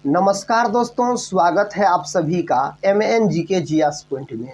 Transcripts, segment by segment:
नमस्कार दोस्तों, स्वागत है आप सभी का MNG के GS पॉइंट में।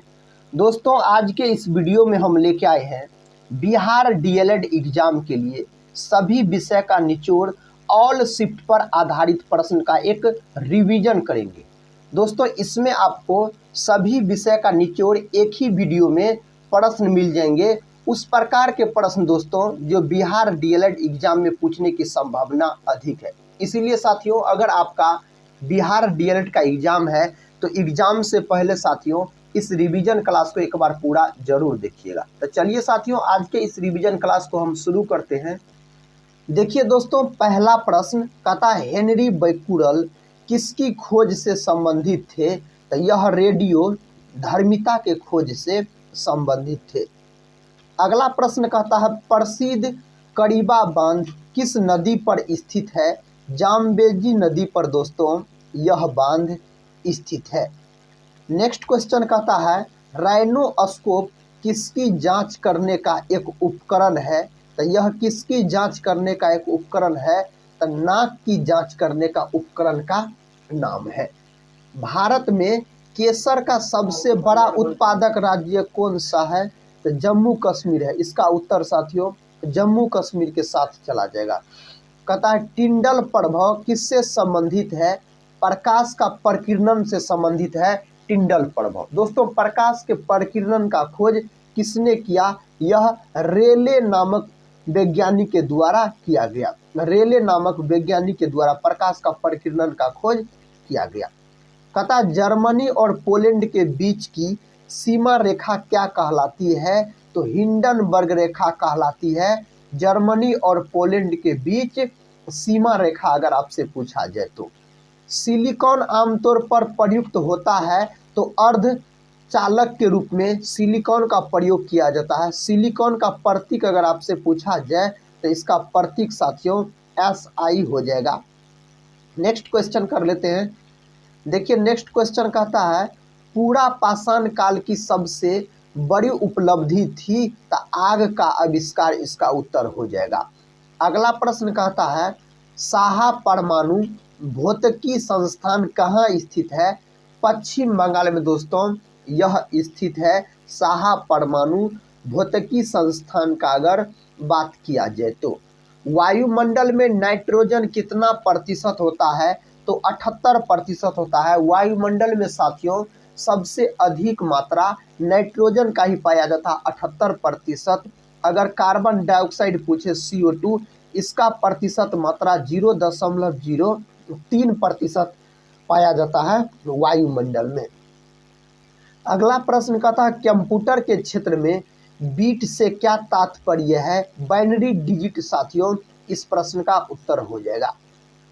दोस्तों, आज के इस वीडियो में हम लेके आए हैं बिहार DLED एग्जाम के लिए सभी विषय का निचोड़ ऑल शिफ्ट पर आधारित प्रश्न का एक रिवीजन करेंगे। दोस्तों, इसमें आपको सभी विषय का निचोड़ एक ही वीडियो में प्रश्न मिल जाएंगे। उस प्रकार के प्रश्न दोस्तों जो बिहार DLED एग्जाम में पूछने की संभावना अधिक है। इसीलिए साथियों, अगर आपका बिहार DLED का एग्जाम है तो एग्जाम से पहले साथियों इस रिवीजन क्लास को एक बार पूरा जरूर देखिएगा। तो चलिए साथियों, आज के इस रिवीजन क्लास को हम शुरू करते हैं। देखिए दोस्तों, पहला प्रश्न कहता है हेनरी बैकुरल किसकी खोज से संबंधित थे? तो यह रेडियो धर्मिता के खोज से संबंधित थे। अगला प्रश्न कहता है प्रसिद्ध करीबा बांध किस नदी पर स्थित है? जाम्बेजी नदी पर दोस्तों यह बांध स्थित है। नेक्स्ट क्वेश्चन कहता है राइनोस्कोप किसकी जांच करने का एक उपकरण है? तो यह किसकी जांच करने का एक उपकरण है? तो नाक की जांच करने का उपकरण का नाम है। भारत में केसर का सबसे बड़ा उत्पादक राज्य कौन सा है? तो जम्मू कश्मीर है। इसका उत्तर साथियों जम्मू कश्मीर के साथ चला जाएगा। कहता है टिंडल प्रभाव किससे संबंधित है? प्रकाश का प्रकीर्णन से संबंधित है टिंडल प्रभाव। दोस्तों, प्रकाश के प्रकीर्णन का खोज किसने किया? यह रेले नामक वैज्ञानिक के द्वारा किया गया। रेले नामक वैज्ञानिक के द्वारा प्रकाश का प्रकीर्णन का खोज किया गया। कहता जर्मनी और पोलैंड के बीच की सीमा रेखा क्या कहलाती है? तो हिंडनबर्ग रेखा कहलाती है। जर्मनी और पोलैंड के बीच सीमा रेखा अगर आपसे पूछा जाए तो सिलिकॉन आमतौर पर प्रयुक्त होता है तो अर्ध चालक के रूप में सिलिकॉन का प्रयोग किया जाता है। सिलिकॉन का प्रतीक अगर आपसे पूछा जाए तो इसका प्रतीक साथियों SI हो जाएगा। नेक्स्ट क्वेश्चन कर लेते हैं। देखिए नेक्स्ट क्वेश्चन कहता है पूरा पाषाण काल की सबसे बड़ी उपलब्धि थी तो आग का आविष्कार इसका उत्तर हो जाएगा। अगला प्रश्न कहता है साहा परमाणु भौतिकी संस्थान कहाँ स्थित है? पश्चिम बंगाल में दोस्तों यह स्थित है। साहा परमाणु भौतिकी संस्थान का अगर बात किया जाए तो वायुमंडल में नाइट्रोजन कितना प्रतिशत होता है? तो 78% होता है। वायुमंडल में साथियों सबसे अधिक मात्रा नाइट्रोजन का ही पाया जाता है 78%। अगर कार्बन डाइऑक्साइड पूछे CO2 इसका प्रतिशत मात्रा 0.03% पाया जाता है वायुमंडल में। अगला प्रश्न कहता है कंप्यूटर के क्षेत्र में बीट से क्या तात्पर्य है? बाइनरी डिजिट साथियों इस प्रश्न का उत्तर हो जाएगा।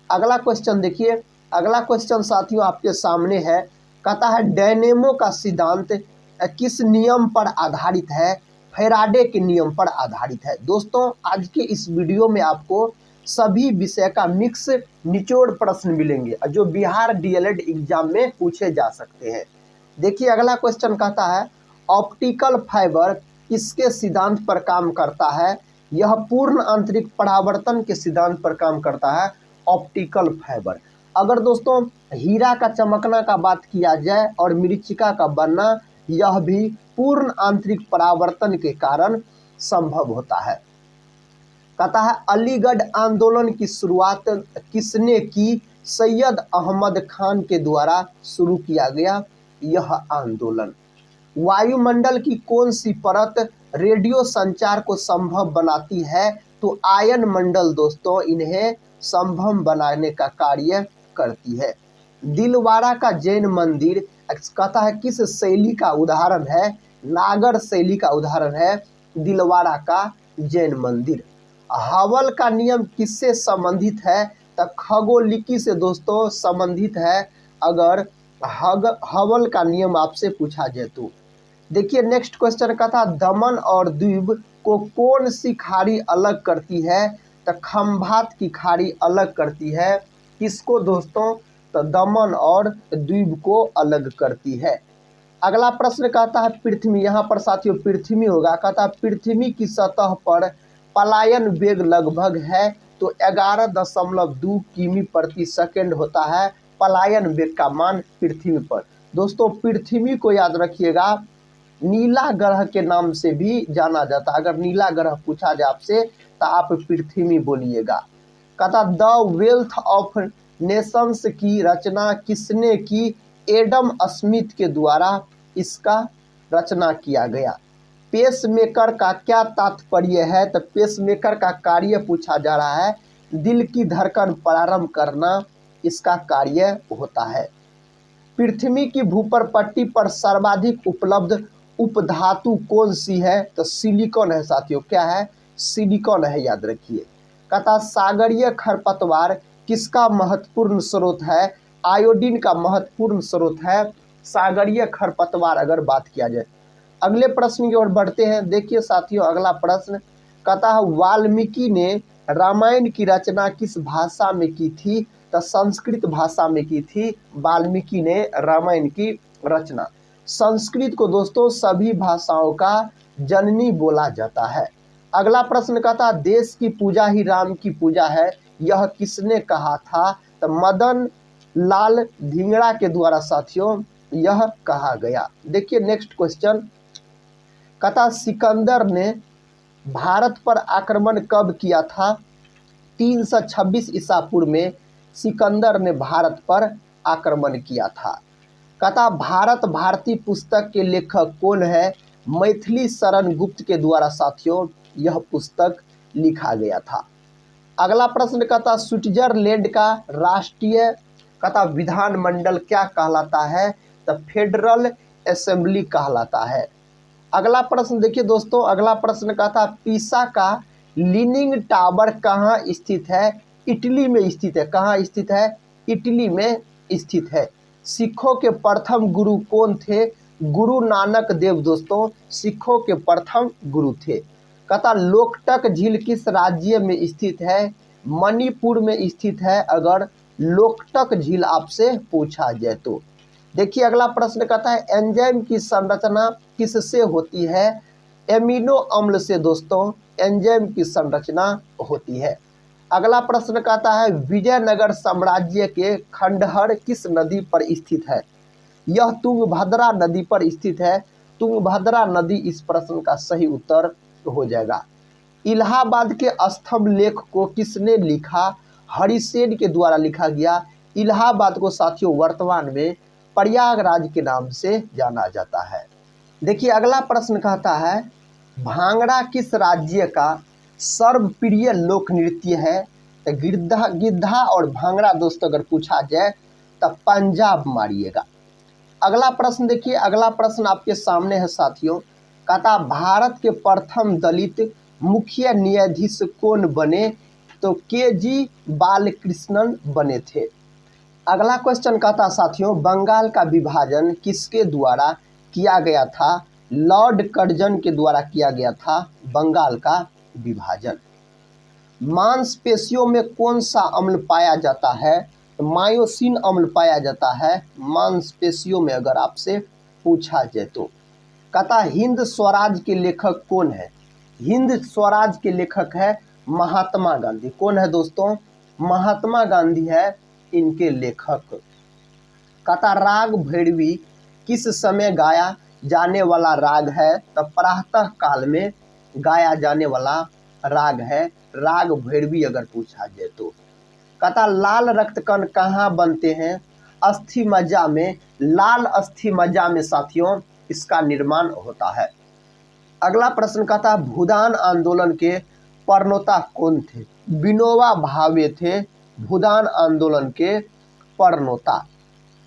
अगला क्वेश्चन देखिए, अगला क्वेश्चन साथियों आपके सामने है। कहता है डायनेमो का सिद्धांत किस नियम पर आधारित है? फैराडे के नियम पर आधारित है। दोस्तों, आज के इस वीडियो में आपको सभी विषय का मिक्स निचोड़ प्रश्न मिलेंगे जो बिहार DLED एग्जाम में पूछे जा सकते हैं। देखिए अगला क्वेश्चन कहता है ऑप्टिकल फाइबर किसके सिद्धांत पर काम करता है? यह पूर्ण आंतरिक परावर्तन के सिद्धांत पर काम करता है ऑप्टिकल फाइबर। अगर दोस्तों हीरा का चमकना का बात किया जाए और मरीचिका का बनना, यह भी पूर्ण आंतरिक परावर्तन के कारण संभव होता है। कहता है अलीगढ़ आंदोलन की शुरुआत किसने की? सैयद अहमद खान के द्वारा शुरू किया गया यह आंदोलन। वायुमंडल की कौन सी परत रेडियो संचार को संभव बनाती है? तो आयन मंडल दोस्तों इन्हें संभव बनाने का कार्य करती है। दिलवाड़ा का जैन मंदिर कहता है किस शैली का उदाहरण है? नागर शैली का उदाहरण है दिलवाड़ा का जैन मंदिर। हबल का नियम किससे संबंधित है? तो खगोलिकी से दोस्तों संबंधित है अगर हबल का नियम आपसे पूछा जाए तो। देखिए नेक्स्ट क्वेश्चन का था दमन और दीव को कौन सी खाड़ी अलग करती है? तो खंभात की खाड़ी अलग करती है। किसको दोस्तों? तो दमन और द्वीप को अलग करती है। अगला प्रश्न कहता है पृथ्वी, यहाँ पर साथियों पृथ्वी होगा। कहता है पृथ्वी की सतह पर पलायन वेग लगभग है तो 11.2 किमी प्रति सेकंड होता है पलायन वेग का मान पृथ्वी पर। दोस्तों पृथ्वी को याद रखिएगा नीला ग्रह के नाम से भी जाना जाता है। अगर नीला ग्रह पूछा जाए आपसे तो आप पृथ्वी बोलिएगा। कहता द वेल्थ ऑफ नेशंस की रचना किसने की? एडम स्मिथ के द्वारा इसका रचना किया गया। पेसमेकर का क्या तात्पर्य है? तो पेसमेकर का कार्य पूछा जा रहा है, दिल की धड़कन प्रारंभ करना इसका कार्य होता है। पृथ्वी की भूपर पट्टी पर सर्वाधिक उपलब्ध उपधातु कौन सी है? तो सिलिकॉन है साथियों। क्या है? सिलिकॉन है, याद रखिए। कहता सागरीय खरपतवार किसका महत्वपूर्ण स्रोत है? आयोडीन का महत्वपूर्ण स्रोत है सागरीय खरपतवार, अगर बात किया जाए। अगले प्रश्न की ओर बढ़ते हैं। देखिए साथियों अगला प्रश्न कहता है वाल्मीकि ने रामायण की रचना किस भाषा में की थी? तो संस्कृत भाषा में की थी वाल्मीकि ने रामायण की रचना। संस्कृत को दोस्तों सभी भाषाओं का जननी बोला जाता है। अगला प्रश्न कहता देश की पूजा ही राम की पूजा है, यह किसने कहा था? तो मदन लाल धिंगड़ा के द्वारा साथियों यह कहा गया। देखिए नेक्स्ट क्वेश्चन कहता सिकंदर ने भारत पर आक्रमण कब किया था? 326 ईसा पूर्व में सिकंदर ने भारत पर आक्रमण किया था। कहता भारत भारती पुस्तक के लेखक कौन है? मैथिली शरण गुप्त के द्वारा साथियों यह पुस्तक लिखा गया था। अगला प्रश्न कहता स्विट्जरलैंड का राष्ट्रीय कहता विधानमंडल क्या कहलाता है? तो फेडरल असेंबली कहलाता है। अगला प्रश्न देखिए दोस्तों, अगला प्रश्न कहता पीसा का लीनिंग टावर कहाँ स्थित है? इटली में स्थित है। कहाँ स्थित है? इटली में स्थित है। सिखों के प्रथम गुरु कौन थे? गुरु नानक देव दोस्तों सिखों के प्रथम गुरु थे। कहता लोकटक झील किस राज्य में स्थित है? मणिपुर में स्थित है, अगर लोकटक झील आपसे पूछा जाए तो। देखिए अगला प्रश्न कहता है एंजाइम की संरचना किससे होती है? एमिनो अम्ल से दोस्तों एंजाइम की संरचना होती है। अगला प्रश्न कहता है विजयनगर साम्राज्य के खंडहर किस नदी पर स्थित है? यह तुंगभद्रा नदी पर स्थित है। तुंगभद्रा नदी इस प्रश्न का सही उत्तर हो जाएगा। इलाहाबाद के स्तंभ लेख को किसने लिखा? हरिसेन के द्वारा लिखा गया। इलाहाबाद को साथियों वर्तमान में प्रयागराज के नाम से जाना जाता है। देखिए अगला प्रश्न कहता है भांगड़ा किस राज्य का सर्वप्रिय लोक नृत्य है? तो गिद्धा और भांगड़ा दोस्तों अगर पूछा जाए तो पंजाब मारिएगा। अगला प्रश्न देखिए, अगला प्रश्न आपके सामने है साथियों। कहता भारत के प्रथम दलित मुख्य न्यायाधीश कौन बने? तो के.जी. बालकृष्णन बने थे। अगला क्वेश्चन कहता साथियों बंगाल का विभाजन किसके द्वारा किया गया था? लॉर्ड कर्जन के द्वारा किया गया था बंगाल का विभाजन। मांसपेशियों में कौन सा अम्ल पाया जाता है? तो मायोसिन अम्ल पाया जाता है मांसपेशियों में, अगर आपसे पूछा जाए तो। कहता हिंद स्वराज के लेखक कौन है? हिंद स्वराज के लेखक है महात्मा गांधी। कौन है दोस्तों? महात्मा गांधी है इनके लेखक। कहता राग भैरवी किस समय गाया जाने वाला राग है? तो प्रातः काल में गाया जाने वाला राग है राग भैरवी, अगर पूछा जाए तो। कहता लाल रक्त कण कहाँ बनते हैं? अस्थि मज्जा में। लाल अस्थि मज्जा में साथियों इसका निर्माण होता है। अगला प्रश्न कहता भूदान आंदोलन के प्रणेता कौन थे? विनोबा भावे थे भूदान आंदोलन के प्रणेता।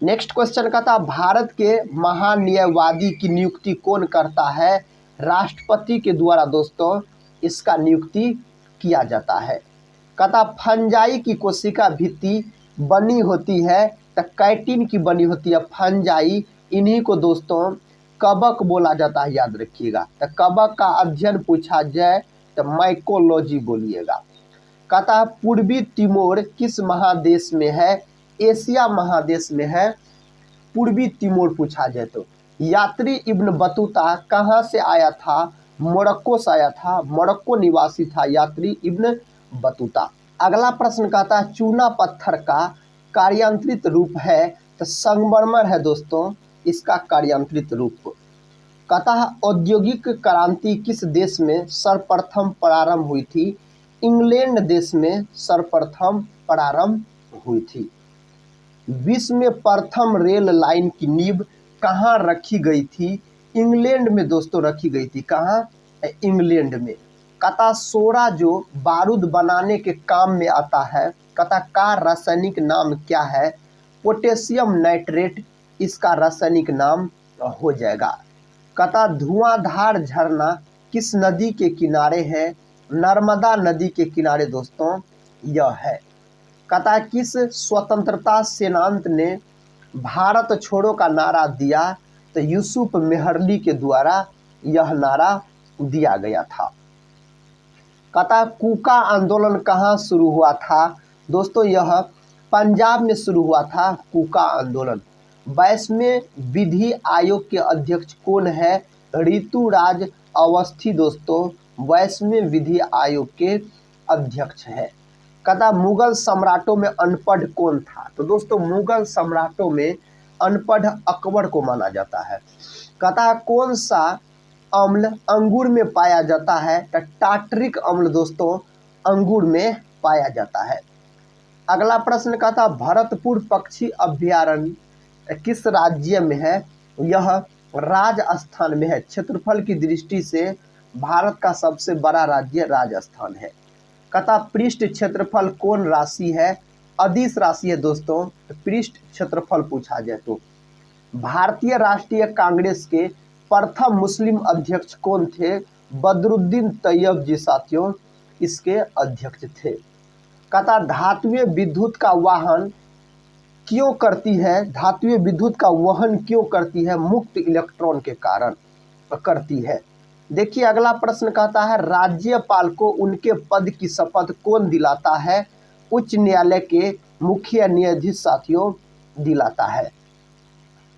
नेक्स्ट क्वेश्चन कहता भारत के महान्यायवादी की नियुक्ति कौन करता है? राष्ट्रपति के द्वारा दोस्तों इसका नियुक्ति किया जाता है। कहता फंजाई की कोशिका भित्ति बनी होती है तो कैटिन की बनी होती है फंजाई। इन्हीं को दोस्तों कवक बोला जाता है, याद रखिएगा। तो कवक का अध्ययन पूछा जाए तो माइकोलॉजी बोलिएगा। कहता पूर्वी तिमोर किस महादेश में है? एशिया महादेश में है पूर्वी तिमोर पूछा जाए तो। यात्री इब्न बतूता कहाँ से आया था? मोरक्को से आया था, मोरक्को निवासी था यात्री इब्न बतूता। अगला प्रश्न कहता चूना पत्थर का कार्यांतरित रूप है तो संगमरमर है दोस्तों इसका कार्यांतरित रूप। कतः औद्योगिक क्रांति किस देश में सर्वप्रथम प्रारंभ हुई थी? इंग्लैंड देश में सर्वप्रथम प्रारंभ हुई थी। विश्व में प्रथम रेल लाइन की नींव कहाँ रखी गई थी? इंग्लैंड में दोस्तों रखी गई थी। कहाँ? इंग्लैंड में। कथा सोडा जो बारूद बनाने के काम में आता है, कथा का रासायनिक नाम क्या है? पोटेशियम नाइट्रेट इसका रासायनिक नाम हो जाएगा। कथा धुआंधार झरना किस नदी के किनारे है? नर्मदा नदी के किनारे दोस्तों यह है। कथा किस स्वतंत्रता सेनानी ने भारत छोड़ो का नारा दिया? तो यूसुफ मेहरली के द्वारा यह नारा दिया गया था। कथा कूका आंदोलन कहाँ शुरू हुआ था? दोस्तों यह पंजाब में शुरू हुआ था कूका आंदोलन। 22वें विधि आयोग के अध्यक्ष कौन है? ऋतुराज अवस्थी दोस्तों 22वें विधि आयोग के अध्यक्ष है। कथा मुगल सम्राटों में अनपढ़ कौन था? तो दोस्तों मुगल सम्राटों में अनपढ़ अकबर को माना जाता है। कथा कौन सा अम्ल अंगूर में पाया जाता है? तो टार्टरिक अम्ल दोस्तों अंगूर में पाया जाता है। अगला प्रश्न का था भरतपुर पक्षी अभ्यारण्य किस राज्य में है? यह राजस्थान में है। क्षेत्रफल की दृष्टि से भारत का सबसे बड़ा राज्य राजस्थान है। कथा पृष्ठ क्षेत्रफल कौन राशि है? अदिश राशि है दोस्तों। पृष्ठ क्षेत्रफल पूछा जाए तो। भारतीय राष्ट्रीय कांग्रेस के प्रथम मुस्लिम अध्यक्ष कौन थे? बदरुद्दीन तैयब जी साथियों इसके अध्यक्ष थे। कथा धात्विय विद्युत का वाहन क्यों करती है? धात्विय विद्युत का वहन क्यों करती है? मुक्त इलेक्ट्रॉन के कारण करती है। देखिए अगला प्रश्न कहता है राज्यपाल को उनके पद की शपथ कौन दिलाता है? उच्च न्यायालय के मुख्य न्यायाधीश साथियों दिलाता है।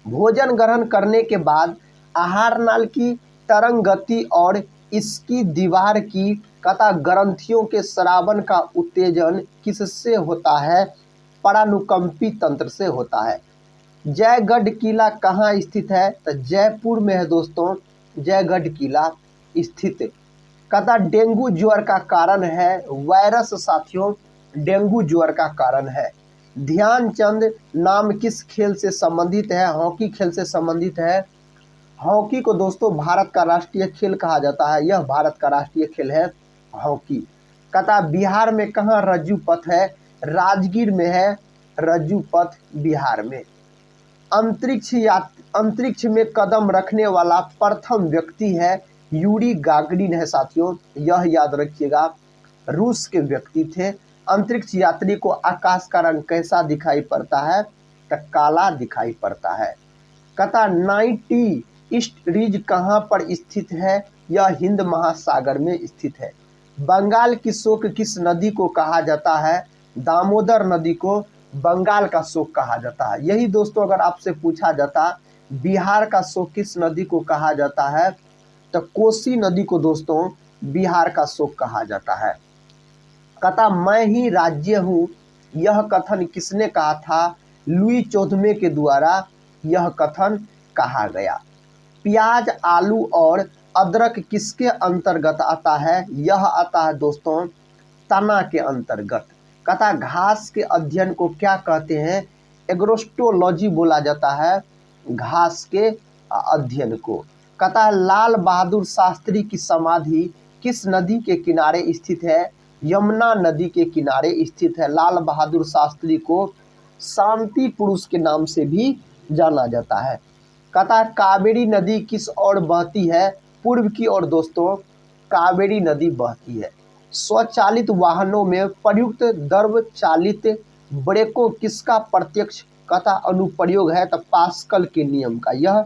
भोजन ग्रहण करने के बाद आहार नाल की तरंग गति और इसकी दीवार की कथा ग्रंथियों के स्रावन का उत्तेजन किससे होता है? परानुकंपी तंत्र से होता है। जयगढ़ किला कहाँ स्थित है? तो जयपुर में है दोस्तों जयगढ़ किला स्थित। कथा डेंगू ज्वर का कारण है? वायरस साथियों डेंगू ज्वर का कारण है। ध्यानचंद नाम किस खेल से संबंधित है? हॉकी खेल से संबंधित है। हॉकी को दोस्तों भारत का राष्ट्रीय खेल कहा जाता है। यह भारत का राष्ट्रीय खेल है हॉकी। कथा बिहार में कहाँ रज्जू पथ है? राजगीर में है रज्जू पथ बिहार में। अंतरिक्ष में कदम रखने वाला प्रथम व्यक्ति है यूरी गागरिन है साथियों। यह याद रखिएगा रूस के व्यक्ति थे। अंतरिक्ष यात्री को आकाश का रंग कैसा दिखाई पड़ता है? तो काला दिखाई पड़ता है। कथा 90 ईस्ट रिज कहाँ पर स्थित है? यह हिंद महासागर में स्थित है। बंगाल की शोक किस नदी को कहा जाता है? दामोदर नदी को बंगाल का शोक कहा जाता है। यही दोस्तों अगर आपसे पूछा जाता बिहार का शोक किस नदी को कहा जाता है? तो कोसी नदी को दोस्तों बिहार का शोक कहा जाता है। कथा मैं ही राज्य हूँ यह कथन किसने कहा था? लुई 14वें के द्वारा यह कथन कहा गया। प्याज आलू और अदरक किसके अंतर्गत आता है? यह आता है दोस्तों तना के अंतर्गत। कथा घास के अध्ययन को क्या कहते हैं? एग्रोस्टोलॉजी बोला जाता है घास के अध्ययन को। कथा लाल बहादुर शास्त्री की समाधि किस नदी के किनारे स्थित है? यमुना नदी के किनारे स्थित है। लाल बहादुर शास्त्री को शांति पुरुष के नाम से भी जाना जाता है। कथा कावेरी नदी किस ओर बहती है? पूर्व की ओर दोस्तों कावेरी नदी बहती है। स्वचालित वाहनों में प्रयुक्त द्रव चालित ब्रेकों किसका प्रत्यक्ष कथा अनुप्रयोग है? तो पास्कल के नियम का। यह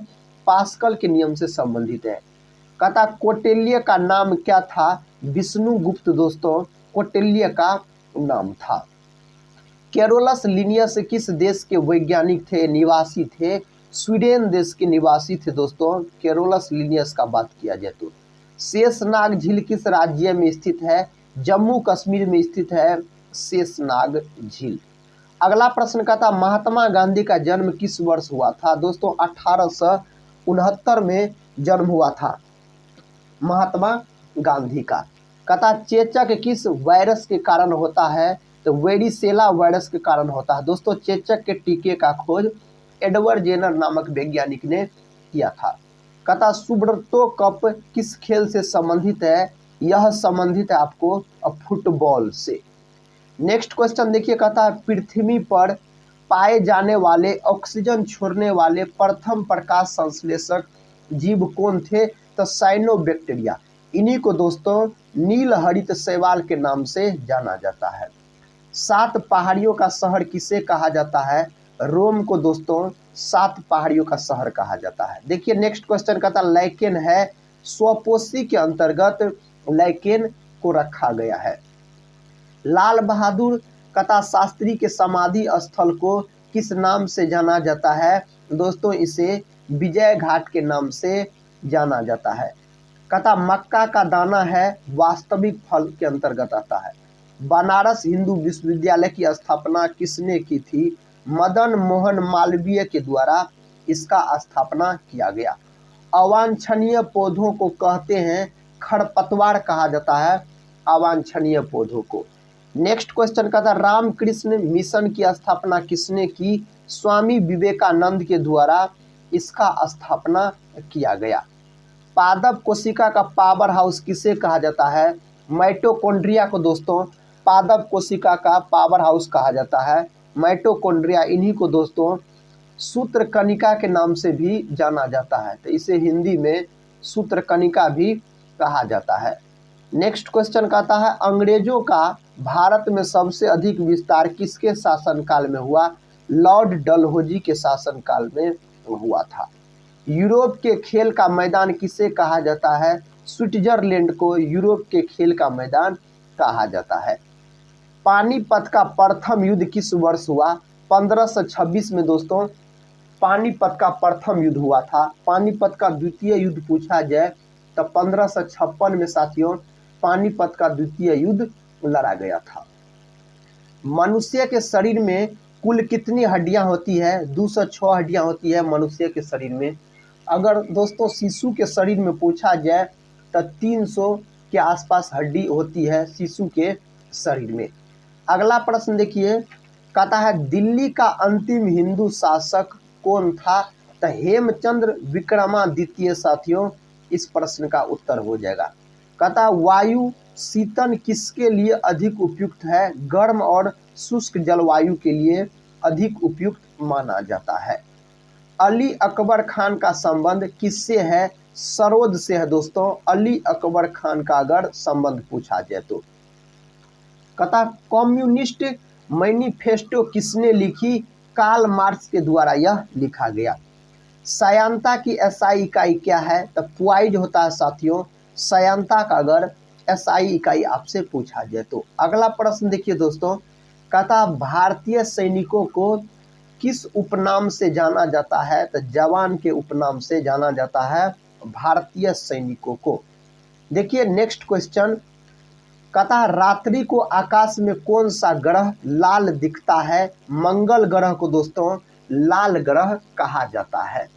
पास्कल के नियम से संबंधित है। कथा कौटिल्य का नाम क्या था? विष्णुगुप्त दोस्तों कौटिल्य का नाम था। कैरोलस लिनियस किस देश के वैज्ञानिक थे? निवासी थे स्वीडन देश के निवासी थे दोस्तों कैरोलस लिनियस का बात किया जाए तो। शेषनाग झील किस राज्य में स्थित है? जम्मू कश्मीर में स्थित है शेषनाग झील। अगला प्रश्न कहता महात्मा गांधी का जन्म किस वर्ष हुआ था। दोस्तों 1869 में जन्म हुआ था महात्मा गांधी का। कहता चेचक किस वायरस के कारण होता है, तो वेरिसेला वायरस के कारण होता है। दोस्तों चेचक के टीके का खोज एडवर्ड जेनर नामक वैज्ञानिक ने किया था। कहता सुब्रतो कप किस खेल से संबंधित है, यह संबंधित है आपको फुटबॉल से। नेक्स्ट क्वेश्चन देखिए, कहता है पृथ्वी पर पाए जाने वाले ऑक्सीजन छोड़ने वाले प्रथम प्रकाश संश्लेषक जीव कौन थे, तो साइनोबैक्टीरिया। इन्हीं को दोस्तों नील हरित शैवाल के नाम से जाना जाता है। 7 पहाड़ियों का शहर किसे कहा जाता है, रोम को दोस्तों 7 पहाड़ियों का शहर कहा जाता है। देखिए नेक्स्ट क्वेश्चन कहता लैकेन है, स्वपोषी के अंतर्गत लैकेन को रखा गया है। लाल बहादुर कहता शास्त्री के समाधि स्थल को किस नाम से जाना जाता है, दोस्तों इसे विजय घाट के नाम से जाना जाता है। कहता मक्का का दाना है, वास्तविक फल के अंतर्गत आता है। बनारस हिंदू विश्वविद्यालय की स्थापना किसने की थी, मदन मोहन मालवीय के द्वारा इसका स्थापना किया गया। अवांछनीय पौधों को कहते हैं खरपतवार कहा जाता है अवांछनीय पौधों को। नेक्स्ट क्वेश्चन कहता रामकृष्ण मिशन की स्थापना किसने की, स्वामी विवेकानंद के द्वारा इसका स्थापना किया गया। पादप कोशिका का पावर हाउस किसे कहा जाता है, माइटोकॉन्ड्रिया को दोस्तों पादप कोशिका का पावर हाउस कहा जाता है माइटोकॉन्ड्रिया। इन्हीं को दोस्तों सूत्रकणिका के नाम से भी जाना जाता है, तो इसे हिंदी में सूत्रकणिका भी कहा जाता है। नेक्स्ट क्वेश्चन कहता है अंग्रेजों का भारत में सबसे अधिक विस्तार किसके शासनकाल में हुआ, लॉर्ड डलहौजी के शासनकाल में हुआ था। यूरोप के खेल का मैदान किसे कहा जाता है, स्विट्जरलैंड को यूरोप के खेल का मैदान कहा जाता है। पानीपत का प्रथम युद्ध किस वर्ष हुआ, 1526 में दोस्तों पानीपत का प्रथम युद्ध हुआ था। पानीपत का द्वितीय युद्ध पूछा जाए तो 1556 में साथियों पानीपत का द्वितीय युद्ध लड़ा गया था। मनुष्य के शरीर में कुल कितनी हड्डियां होती है, 206 हड्डियां होती है मनुष्य के शरीर में। अगर दोस्तों शिशु के शरीर में पूछा जाए तो 300 के आसपास हड्डी होती है शिशु के शरीर में। अगला प्रश्न देखिए, कहता है दिल्ली का अंतिम हिंदू शासक कौन था, तो हेमचंद्र विक्रमादित्य साथियों इस प्रश्न का उत्तर हो जाएगा। कहता वायु शीतन किसके लिए अधिक उपयुक्त है, गर्म और शुष्क जलवायु के लिए अधिक उपयुक्त माना जाता है। अली अकबर खान का संबंध किससे है, सरोद से है दोस्तों। अली अकबर खान का अगर संबंध पूछा जाए तो। कहता कम्युनिस्ट मैनिफेस्टो किसने लिखी, कार्ल मार्क्स के द्वारा यह लिखा गया। सयांता की एसआई इकाई क्या है, तो प्वाइज होता है साथियों सयांता का अगर एसआई इकाई आपसे पूछा जाए तो। अगला प्रश्न देखिए दोस्तों, कहता भारतीय सैनिकों को किस उपनाम से जाना जाता है, तो जवान के उपनाम से जाना जाता है भारतीय सैनिकों को। देखिए नेक्स्ट क्वेश्चन, कहता रात्रि को आकाश में कौन सा ग्रह लाल दिखता है, मंगल ग्रह को दोस्तों लाल ग्रह कहा जाता है।